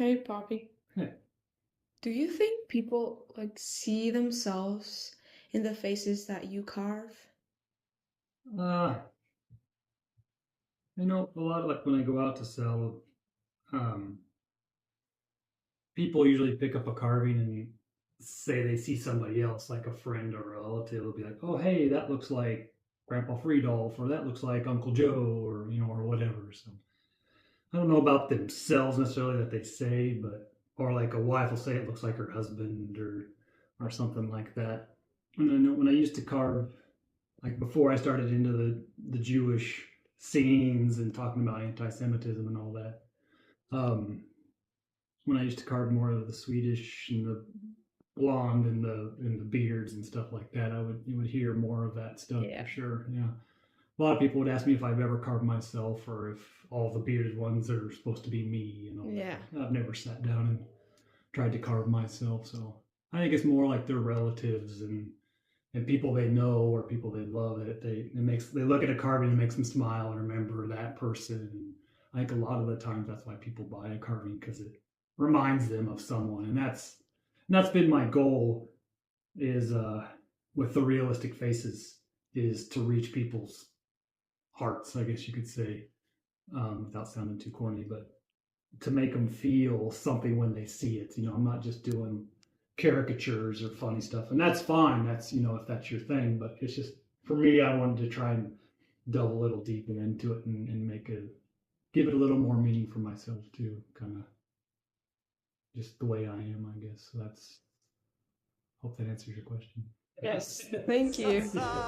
Hey, Poppy. Hey, Do you think people see themselves in the faces that you carve? uh, a lot of like when I go out to sell, um, people usually pick up a carving and say they see somebody else, like a friend or a relative. They'll be like, "Oh, hey, that looks like Grandpa Friedolf, or that looks like Uncle Joe, or or whatever." So I don't know about themselves necessarily that they say, but or like a wife will say it looks like her husband or something like that. And I know when I used to carve, like before I started into the Jewish scenes and talking about anti-Semitism and all that. Um, when I used to carve more of the Swedish and the blonde and the beards and stuff like that, you would hear more of that stuff for Yeah. sure. Yeah, a lot of people would ask me if I've ever carved myself or if all the bearded ones are supposed to be me and all Yeah. that. I've never sat down and tried to carve myself, so I think it's more like their relatives and people they know or people they love that they look at a carving and makes them smile and remember that person. And I think a lot of the times that's why people buy a carving because it reminds them of someone, and that's been my goal is with the realistic faces is to reach people's hearts, I guess you could say, without sounding too corny, but to make them feel something when they see it. I'm not just doing caricatures or funny stuff, and that's fine. That's if that's your thing, but it's just for me. I wanted to try and delve a little deeper into it and give it a little more meaning for myself too. Kind of just the way I am, I guess. So that's hope that answers your question. Yes. Thank you.